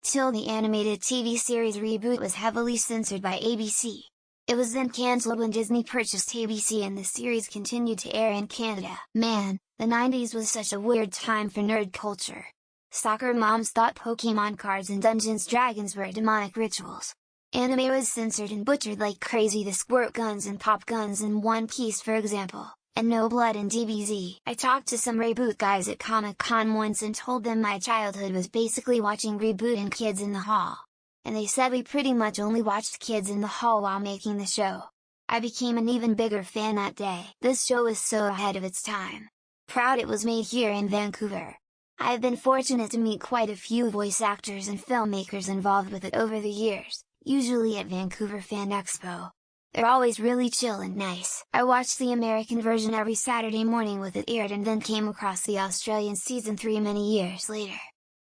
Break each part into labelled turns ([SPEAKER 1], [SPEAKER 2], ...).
[SPEAKER 1] TIL, the animated TV series ReBoot, was heavily censored by ABC. It was then cancelled when Disney purchased ABC and the series continued to air in Canada. Man, the 90s was such a weird time for nerd culture. Soccer moms thought Pokemon cards and Dungeons & Dragons were demonic rituals. Anime was censored and butchered like crazy, the squirt guns and pop guns in One Piece for example, and no blood in DBZ. I talked to some ReBoot guys at Comic-Con once and told them my childhood was basically watching ReBoot and Kids in the Hall. And they said we pretty much only watched Kids in the Hall while making the show. I became an even bigger fan that day. This show was so ahead of its time. Proud it was made here in Vancouver. I have been fortunate to meet quite a few voice actors and filmmakers involved with it over the years, usually at Vancouver Fan Expo. They're always really chill and nice. I watched the American version every Saturday morning with it aired and then came across the Australian season 3 many years later.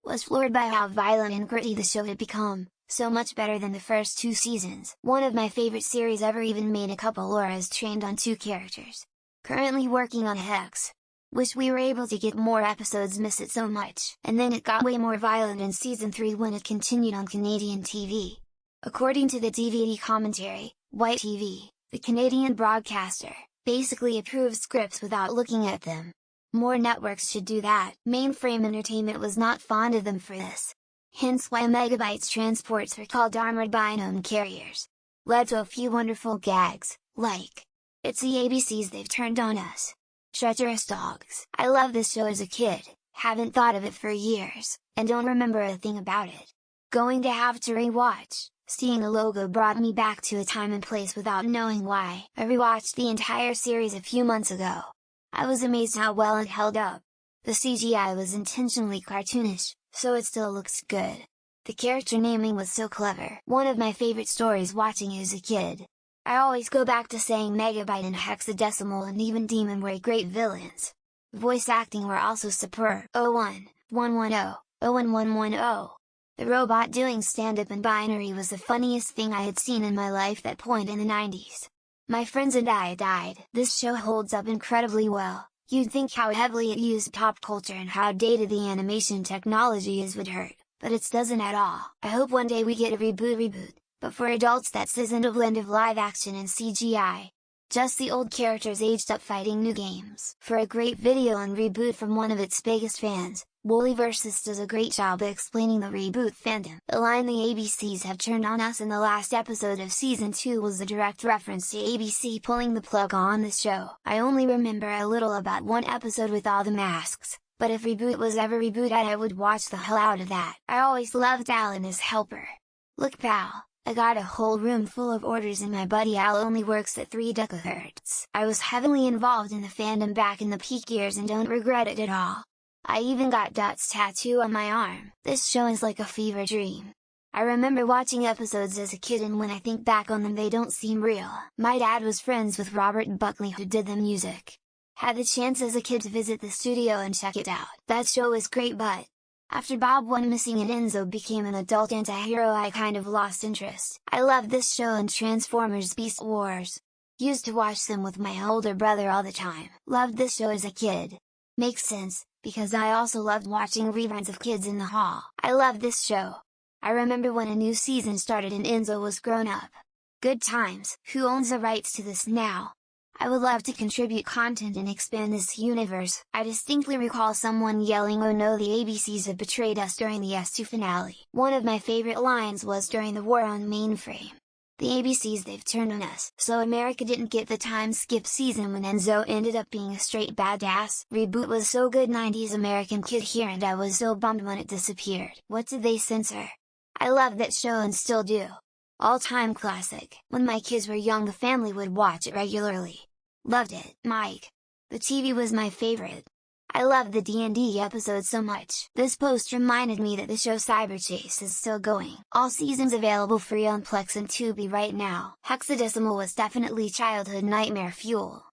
[SPEAKER 1] Was floored by how violent and gritty the show had become, so much better than the first 2 seasons. One of my favorite series ever, even made a couple Lauras trained on 2 characters. Currently working on Hex. Wish we were able to get more episodes, miss it so much. And then it got way more violent in season 3 when it continued on Canadian TV. According to the DVD commentary, White TV, the Canadian broadcaster, basically approves scripts without looking at them. More networks should do that. Mainframe Entertainment was not fond of them for this. Hence why Megabyte's transports were called armored binome carriers. Led to a few wonderful gags, like, "It's the ABCs, they've turned on us. Treacherous dogs." I loved this show as a kid, haven't thought of it for years, and don't remember a thing about it. Going to have to rewatch. Seeing the logo brought me back to a time and place without knowing why. I rewatched the entire series a few months ago. I was amazed how well it held up. The CGI was intentionally cartoonish, so it still looks good. The character naming was so clever. One of my favorite stories watching it as a kid. I always go back to saying Megabyte and Hexadecimal and even Demon were great villains. Voice acting were also superb. 01, 110, 01110. The robot doing stand-up in binary was the funniest thing I had seen in my life that point in the 90s. My friends and I died. This show holds up incredibly well. You'd think how heavily it used pop culture and how dated the animation technology is would hurt, but it doesn't at all. I hope one day we get a reboot, but for adults that isn't a blend of live action and CGI. Just the old characters aged up fighting new games. For a great video on ReBoot from one of its biggest fans, Wooly vs does a great job explaining the ReBoot fandom. The line "the ABCs have turned on us" in the last episode of season 2 was a direct reference to ABC pulling the plug on the show. I only remember a little about one episode with all the masks, but if ReBoot was ever rebooted I would watch the hell out of that. I always loved Al and his helper. Look pal, I got a whole room full of orders and my buddy Al only works at 3 decahertz. I was heavily involved in the fandom back in the peak years and don't regret it at all. I even got Dot's tattoo on my arm. This show is like a fever dream. I remember watching episodes as a kid and when I think back on them they don't seem real. My dad was friends with Robert Buckley who did the music. Had the chance as a kid to visit the studio and check it out. That show was great, but after Bob went missing and Enzo became an adult anti-hero I kind of lost interest. I loved this show and Transformers Beast Wars. Used to watch them with my older brother all the time. Loved this show as a kid. Makes sense, because I also loved watching reruns of Kids in the Hall. I loved this show. I remember when a new season started and Enzo was grown up. Good times. Who owns the rights to this now? I would love to contribute content and expand this universe. I distinctly recall someone yelling, "Oh no, the ABCs have betrayed us" during the S2 finale. One of my favorite lines was during the war on Mainframe. "The ABCs, they've turned on us." So America didn't get the time skip season when Enzo ended up being a straight badass. ReBoot was so good, 90s American kid here, and I was so bummed when it disappeared. What did they censor? I loved that show and still do. All-time classic. When my kids were young the family would watch it regularly. Loved it. Mike. The TV was my favorite. I loved the D&D episode so much. This post reminded me that the show Cyberchase is still going. All seasons available free on Plex and Tubi right now. Hexadecimal was definitely childhood nightmare fuel.